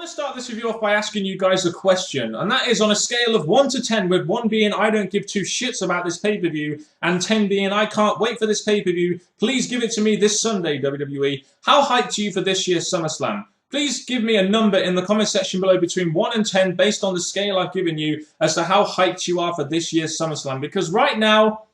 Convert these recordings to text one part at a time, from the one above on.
to start this review off by asking you guys a question, and that is on a scale of 1 to 10, with 1 being I don't give two shits about this pay-per-view, and 10 being I can't wait for this pay-per-view. Please give it to me this Sunday, WWE. How hyped are you for this year's SummerSlam? Please give me a number in the comment section below between 1 and 10 based on the scale I've given you as to how hyped you are for this year's SummerSlam, because right now,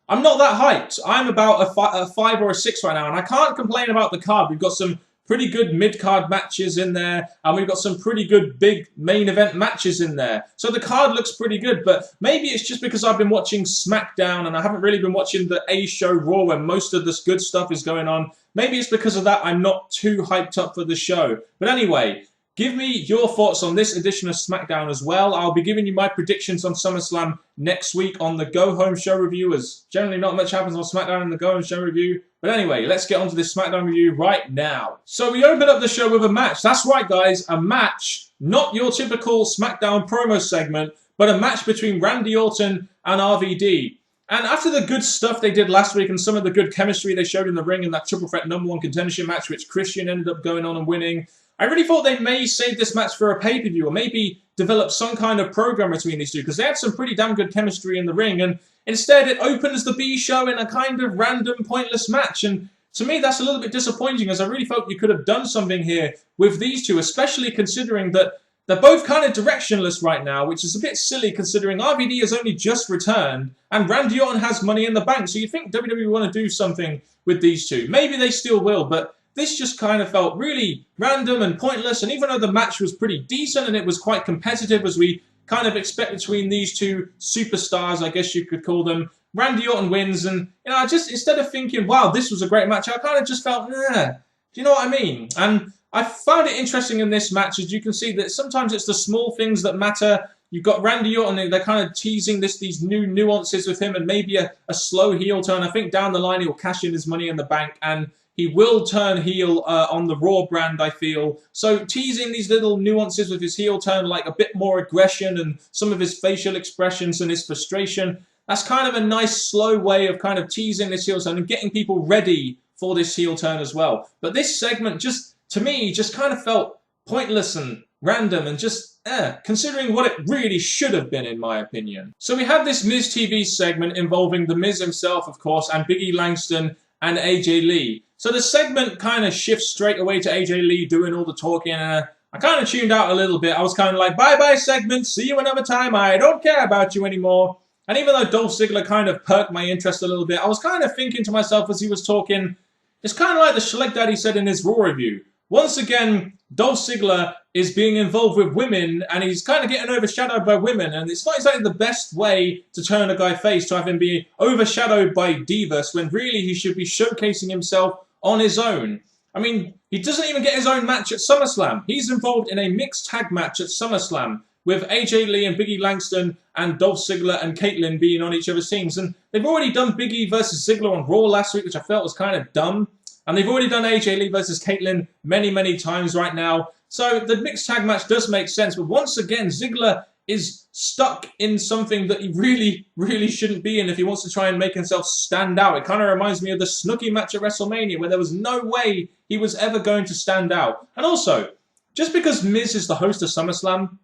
I'm not that hyped. I'm about a 5 or a 6 right now, and I can't complain about the card. We've got some pretty good mid-card matches in there, and we've got some pretty good big main event matches in there. So the card looks pretty good, but maybe it's just because I've been watching Smackdown and I haven't really been watching the A show Raw where most of this good stuff is going on. Maybe it's because of that I'm not too hyped up for the show. But anyway, give me your thoughts on this edition of Smackdown as well. I'll be giving you my predictions on SummerSlam next week on the Go Home Show review, as generally not much happens on Smackdown in the Go Home Show review. But anyway, let's get on to this Smackdown review right now. So we open up the show with a match. That's right, guys, a match. Not your typical Smackdown promo segment, but a match between Randy Orton and RVD. And after the good stuff they did last week and some of the good chemistry they showed in the ring in that Triple Threat #1 contendership match, which Christian ended up going on and winning, I really thought they may save this match for a pay-per-view or maybe develop some kind of program between these two, because they had some pretty damn good chemistry in the ring, and instead it opens the B show in a kind of random, pointless match. And to me, that's a little bit disappointing, as I really felt you could have done something here with these two, especially considering that they're both kind of directionless right now, which is a bit silly considering RVD has only just returned and Randy Orton has money in the bank. So you'd think WWE want to do something with these two. Maybe they still will, but this just kind of felt really random and pointless, and even though the match was pretty decent and it was quite competitive as we kind of expect between these two superstars, I guess you could call them, Randy Orton wins, and I just, instead of thinking, wow, this was a great match, I kind of just felt, nah, do you know what I mean? And I found it interesting in this match, as you can see, that sometimes it's the small things that matter. You've got Randy Orton, they're kind of teasing these new nuances with him, and maybe a slow heel turn. I think down the line he'll cash in his money in the bank, and he will turn heel on the Raw brand, I feel. So teasing these little nuances with his heel turn, like a bit more aggression and some of his facial expressions and his frustration, that's kind of a nice slow way of kind of teasing this heel turn and getting people ready for this heel turn as well. But this segment just, to me, just kind of felt pointless and random and just, considering what it really should have been, in my opinion. So we had this Miz TV segment involving The Miz himself, of course, and Biggie Langston and AJ Lee. So the segment kind of shifts straight away to AJ Lee doing all the talking, and I kind of tuned out a little bit. I was kind of like, bye-bye segment, see you another time, I don't care about you anymore. And even though Dolph Ziggler kind of perked my interest a little bit, I was kind of thinking to myself as he was talking, it's kind of like the Schleg Daddy said in his Raw review. Once again, Dolph Ziggler is being involved with women, and he's kind of getting overshadowed by women, and it's not exactly the best way to turn a guy face, to have him be overshadowed by divas, when really he should be showcasing himself on his own. I mean, he doesn't even get his own match at SummerSlam. He's involved in a mixed tag match at SummerSlam with AJ Lee and Biggie Langston and Dolph Ziggler and Caitlyn being on each other's teams. And they've already done Biggie versus Ziggler on Raw last week, which I felt was kind of dumb. And they've already done AJ Lee versus Caitlyn many, many times right now. So the mixed tag match does make sense. But once again, Ziggler is stuck in something that he really, really shouldn't be in if he wants to try and make himself stand out. It kind of reminds me of the Snooki match at WrestleMania, where there was no way he was ever going to stand out. And also, just because Miz is the host of SummerSlam,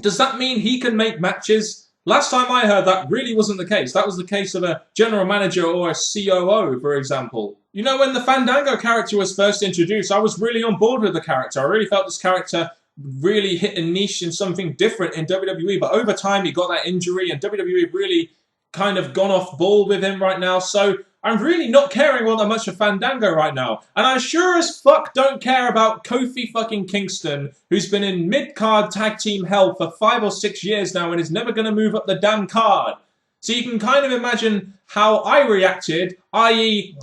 does that mean he can make matches? Last time I heard, that really wasn't the case. That was the case of a general manager or a COO, for example. You know, when the Fandango character was first introduced, I was really on board with the character. I really felt this character really hit a niche in something different in WWE. But over time, he got that injury, and WWE really kind of gone off ball with him right now. So I'm really not caring all that much for Fandango right now. And I sure as fuck don't care about Kofi fucking Kingston, who's been in mid-card tag team hell for 5 or 6 years now and is never going to move up the damn card. So you can kind of imagine how I reacted, i.e.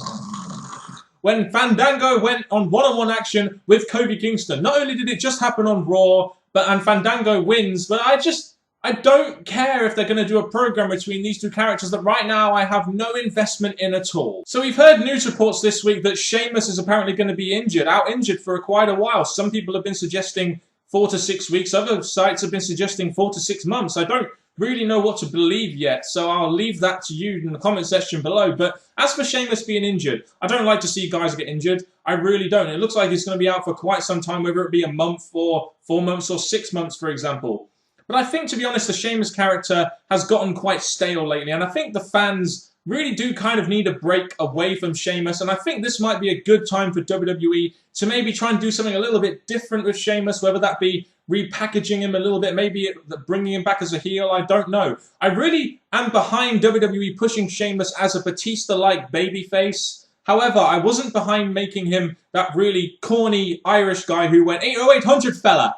when Fandango went on one-on-one action with Kofi Kingston. Not only did it just happen on Raw, and Fandango wins, but I don't care if they're going to do a program between these two characters that right now I have no investment in at all. So we've heard news reports this week that Sheamus is apparently going to be out injured for quite a while. Some people have been suggesting 4 to 6 weeks. Other sites have been suggesting 4 to 6 months. I don't really know what to believe yet, so I'll leave that to you in the comment section below. But as for Sheamus being injured, I don't like to see guys get injured. I really don't. It looks like he's going to be out for quite some time, whether it be a month or 4 months or 6 months, for example. But I think, to be honest, the Sheamus character has gotten quite stale lately, and I think the fans really do kind of need a break away from Sheamus, and I think this might be a good time for WWE to maybe try and do something a little bit different with Sheamus, whether that be repackaging him a little bit, maybe bringing him back as a heel, I don't know. I really am behind WWE pushing Sheamus as a Batista-like babyface. However, I wasn't behind making him that really corny Irish guy who went 80800 fella.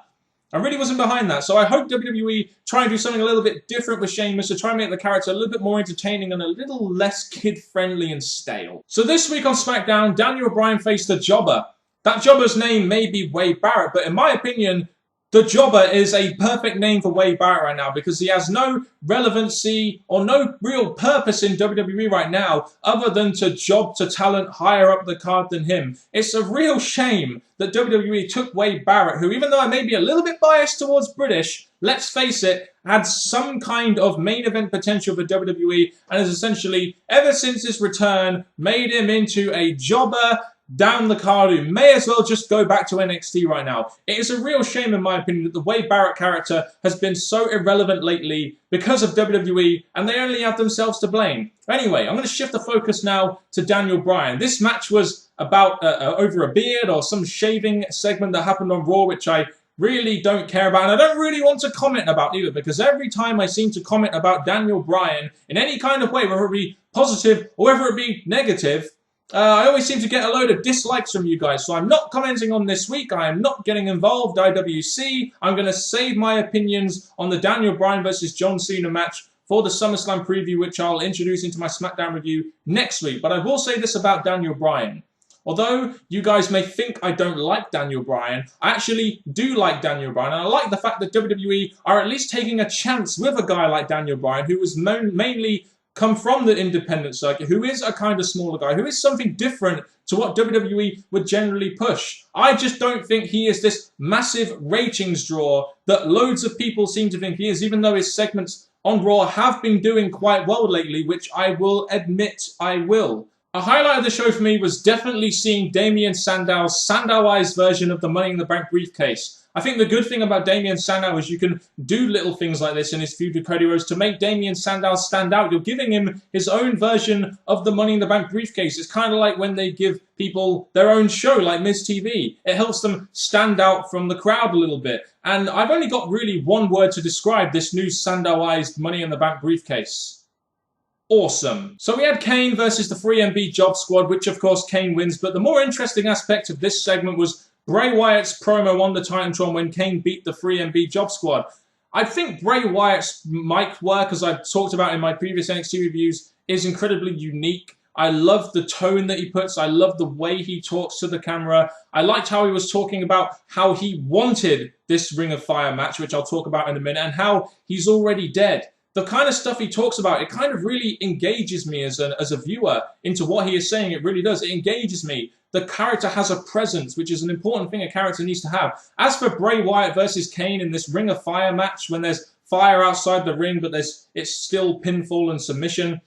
I really wasn't behind that, so I hope WWE try and do something a little bit different with Sheamus to try and make the character a little bit more entertaining and a little less kid-friendly and stale. So this week on Smackdown, Daniel Bryan faced the Jobber. That Jobber's name may be Wade Barrett, but in my opinion, the Jobber is a perfect name for Wade Barrett right now because he has no relevancy or no real purpose in WWE right now other than to job to talent higher up the card than him. It's a real shame that WWE took Wade Barrett, who, even though I may be a little bit biased towards British, let's face it, had some kind of main event potential for WWE and has essentially, ever since his return, made him into a jobber down the card who may as well just go back to NXT right now. It is a real shame, in my opinion, that the Wade Barrett character has been so irrelevant lately because of WWE, and they only have themselves to blame. Anyway, I'm going to shift the focus now to Daniel Bryan. This match was about over a beard or some shaving segment that happened on Raw, which I really don't care about, and I don't really want to comment about either, because every time I seem to comment about Daniel Bryan in any kind of way, whether it be positive or whether it be negative, I always seem to get a load of dislikes from you guys, so I'm not commenting on this week. I am not getting involved, IWC. I'm going to save my opinions on the Daniel Bryan versus John Cena match for the SummerSlam preview, which I'll introduce into my Smackdown review next week. But I will say this about Daniel Bryan. Although you guys may think I don't like Daniel Bryan, I actually do like Daniel Bryan. And I like the fact that WWE are at least taking a chance with a guy like Daniel Bryan, who was mainly come from the independent circuit, who is a kind of smaller guy, who is something different to what WWE would generally push. I just don't think he is this massive ratings draw that loads of people seem to think he is, even though his segments on Raw have been doing quite well lately, which I will admit I will. A highlight of the show for me was definitely seeing Damien Sandow's Sandowised version of the Money in the Bank briefcase. I think the good thing about Damien Sandow is you can do little things like this in his feud with Cody Rhodes to make Damien Sandow stand out. You're giving him his own version of the Money in the Bank briefcase. It's kind of like when they give people their own show, like Miz TV. It helps them stand out from the crowd a little bit. And I've only got really one word to describe this new Sandowised Money in the Bank briefcase. Awesome. So we had Kane versus the 3MB Job Squad, which of course Kane wins. But the more interesting aspect of this segment was Bray Wyatt's promo on the Titantron when Kane beat the 3MB Job Squad. I think Bray Wyatt's mic work, as I've talked about in my previous NXT reviews, is incredibly unique. I love the tone that he puts. I love the way he talks to the camera. I liked how he was talking about how he wanted this Ring of Fire match, which I'll talk about in a minute, and how he's already dead. The kind of stuff he talks about, it kind of really engages me as a viewer into what he is saying. It really does. It engages me. The character has a presence, which is an important thing a character needs to have. As for Bray Wyatt versus Kane in this Ring of Fire match, when there's fire outside the ring, but it's still pinfall and submission,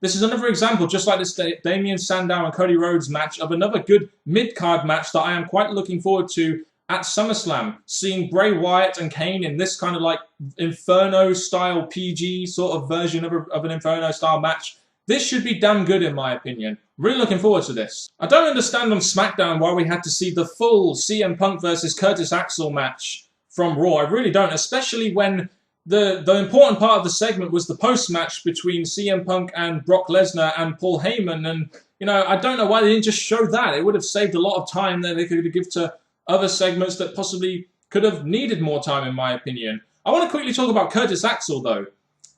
this is another example, just like this Damien Sandow and Cody Rhodes match, of another good mid-card match that I am quite looking forward to at SummerSlam. Seeing Bray Wyatt and Kane in this kind of like Inferno-style PG sort of version of an Inferno-style match. This should be damn good in my opinion. Really looking forward to this. I don't understand on SmackDown why we had to see the full CM Punk versus Curtis Axel match from Raw. I really don't, especially when the important part of the segment was the post-match between CM Punk and Brock Lesnar and Paul Heyman. And, you know, I don't know why they didn't just show that. It would have saved a lot of time that they could give to other segments that possibly could have needed more time, in my opinion. I want to quickly talk about Curtis Axel, though.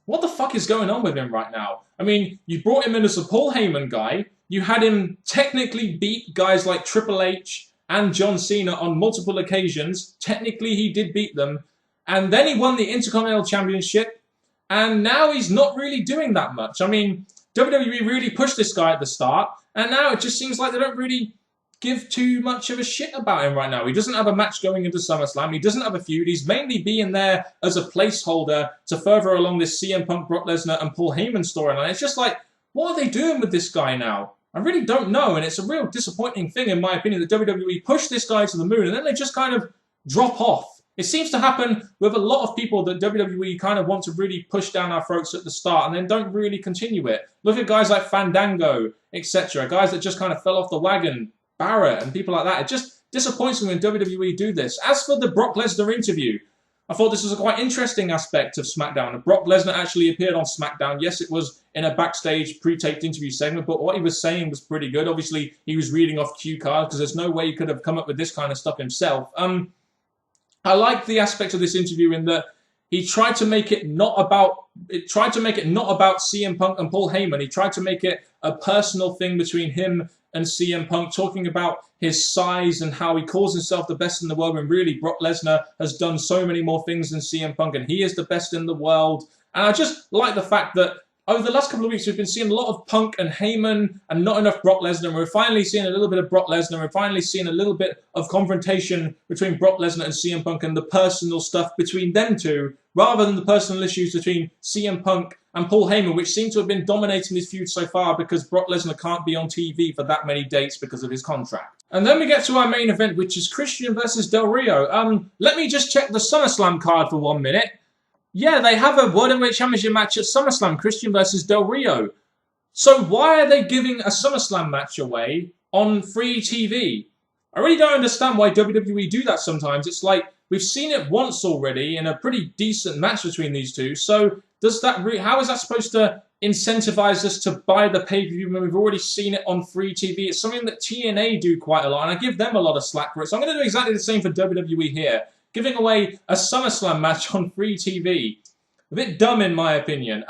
What the fuck is going on with him right now? I mean, you brought him in as a Paul Heyman guy. You had him technically beat guys like Triple H and John Cena on multiple occasions. Technically, he did beat them. And then he won the Intercontinental Championship. And now he's not really doing that much. I mean, WWE really pushed this guy at the start. And now it just seems like they don't really give too much of a shit about him right now. He doesn't have a match going into SummerSlam. He doesn't have a feud. He's mainly being there as a placeholder to further along this CM Punk, Brock Lesnar, and Paul Heyman storyline. It's just like, what are they doing with this guy now? I really don't know, and it's a real disappointing thing, in my opinion, that WWE pushed this guy to the moon, and then they just kind of drop off. It seems to happen with a lot of people that WWE kind of want to really push down our throats at the start and then don't really continue it. Look at guys like Fandango, etc. Guys that just kind of fell off the wagon. Barrett and people like that. It just disappoints me when WWE do this. As for the Brock Lesnar interview, I thought this was a quite interesting aspect of SmackDown. Brock Lesnar actually appeared on SmackDown. Yes, it was in a backstage pre-taped interview segment, but what he was saying was pretty good. Obviously, he was reading off cue cards because there's no way he could have come up with this kind of stuff himself. I like the aspect of this interview in that he tried to make it not about CM Punk and Paul Heyman. He tried to make it a personal thing between him and CM Punk, talking about his size and how he calls himself the best in the world when really Brock Lesnar has done so many more things than CM Punk and he is the best in the world. And I just like the fact that over the last couple of weeks we've been seeing a lot of Punk and Heyman and not enough Brock Lesnar. We're finally seeing a little bit of Brock Lesnar. We're finally seeing a little bit of confrontation between Brock Lesnar and CM Punk and the personal stuff between them two, rather than the personal issues between CM Punk and Paul Heyman, which seem to have been dominating this feud so far because Brock Lesnar can't be on TV for that many dates because of his contract. And then we get to our main event, which is Christian versus Del Rio. Let me just check the SummerSlam card for 1 minute. Yeah, they have a World Heavyweight Championship match at SummerSlam, Christian versus Del Rio. So why are they giving a SummerSlam match away on free TV? I really don't understand why WWE do that sometimes. It's like, we've seen it once already in a pretty decent match between these two. So does that how is that supposed to incentivize us to buy the pay-per-view when we've already seen it on free TV? It's something that TNA do quite a lot, and I give them a lot of slack for it. So I'm going to do exactly the same for WWE here. Giving away a SummerSlam match on free TV. A bit dumb in my opinion.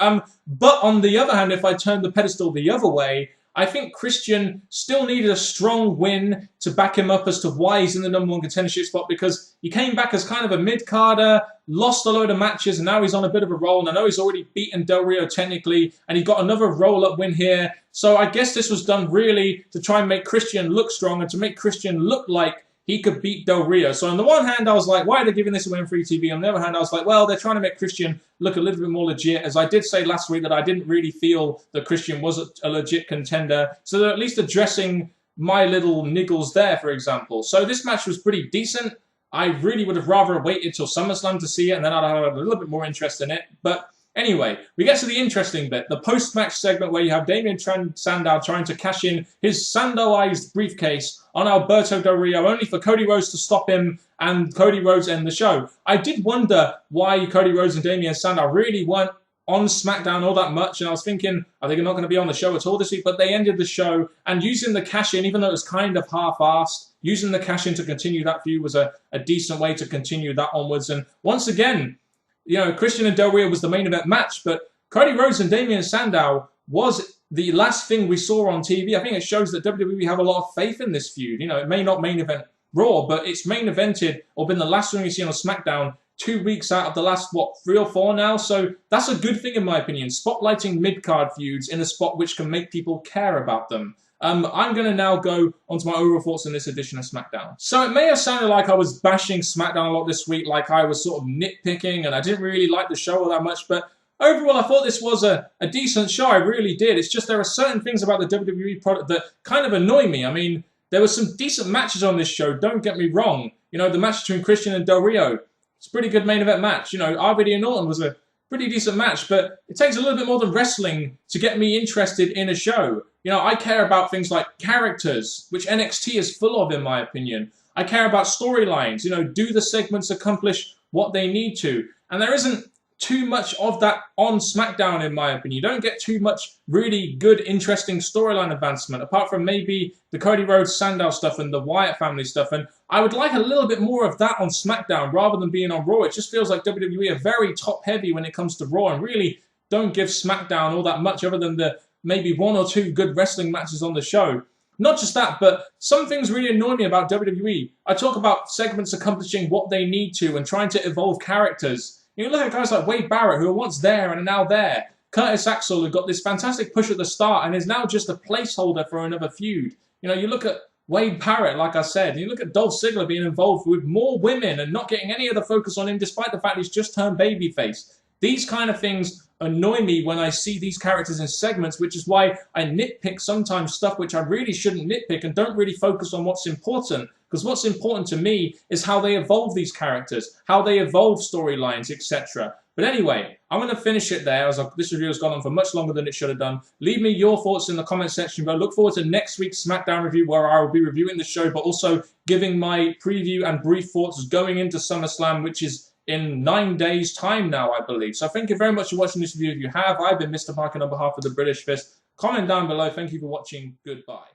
But on the other hand, if I turn the pedestal the other way, I think Christian still needed a strong win to back him up as to why he's in the #1 contendership spot, because he came back as kind of a mid-carder, lost a load of matches, and now he's on a bit of a roll. And I know he's already beaten Del Rio technically, and he got another roll-up win here. So I guess this was done really to try and make Christian look strong and to make Christian look like he could beat Del Rio. So on the one hand, I was like, why are they giving this away on free TV? On the other hand, I was like, well, they're trying to make Christian look a little bit more legit. As I did say last week that I didn't really feel that Christian was a legit contender. So they're at least addressing my little niggles there, for example. So this match was pretty decent. I really would have rather waited till SummerSlam to see it, and then I'd have a little bit more interest in it. But anyway, we get to the interesting bit, the post-match segment where you have Damien Sandow trying to cash in his Sandowised briefcase on Alberto Del Rio, only for Cody Rhodes to stop him and Cody Rhodes end the show. I did wonder why Cody Rhodes and Damien Sandow really weren't on SmackDown all that much, and I was thinking, are they not going to be on the show at all this week? But they ended the show, and using the cash-in, even though it was kind of half-assed, using the cash-in to continue that feud was a decent way to continue that onwards. And once again, you know, Christian and Del Rio was the main event match, but Cody Rhodes and Damien Sandow was the last thing we saw on TV. I think it shows that WWE have a lot of faith in this feud. You know, it may not main event Raw, but it's main evented or been the last thing we've seen on SmackDown 2 weeks out of the last, what, 3 or 4 now? So that's a good thing in my opinion. Spotlighting mid-card feuds in a spot which can make people care about them. I'm going to now go onto my overall thoughts on this edition of SmackDown. So it may have sounded like I was bashing SmackDown a lot this week, like I was sort of nitpicking and I didn't really like the show all that much, but overall I thought this was a decent show. I really did. It's just there are certain things about the WWE product that kind of annoy me. I mean, there were some decent matches on this show, don't get me wrong. You know, the match between Christian and Del Rio, it's a pretty good main event match. You know, RVD and Orton was a pretty decent match, but it takes a little bit more than wrestling to get me interested in a show. You know, I care about things like characters, which NXT is full of, in my opinion. I care about storylines. You know, do the segments accomplish what they need to? And there isn't too much of that on SmackDown, in my opinion. You don't get too much really good, interesting storyline advancement, apart from maybe the Cody Rhodes Sandow stuff and the Wyatt family stuff. And I would like a little bit more of that on SmackDown rather than being on Raw. It just feels like WWE are very top-heavy when it comes to Raw and really don't give SmackDown all that much other than the maybe 1 or 2 good wrestling matches on the show. Not just that, but some things really annoy me about WWE. I talk about segments accomplishing what they need to and trying to evolve characters. You look at guys like Wade Barrett, who are once there and are now there. Curtis Axel, who got this fantastic push at the start and is now just a placeholder for another feud. You know, you look at Wade Barrett, like I said. You look at Dolph Ziggler being involved with more women and not getting any other focus on him, despite the fact he's just turned babyface. These kind of things annoy me when I see these characters in segments, which is why I nitpick sometimes stuff which I really shouldn't nitpick and don't really focus on what's important. Because what's important to me is how they evolve these characters, how they evolve storylines, etc. But anyway, I'm going to finish it there, as this review has gone on for much longer than it should have done. Leave me your thoughts in the comment section below. Look forward to next week's SmackDown review, where I will be reviewing the show, but also giving my preview and brief thoughts going into SummerSlam, which is in 9 days' time now, I believe. So thank you very much for watching this review. If you have, I've been Mr. Parkin on behalf of the British Fist. Comment down below. Thank you for watching. Goodbye.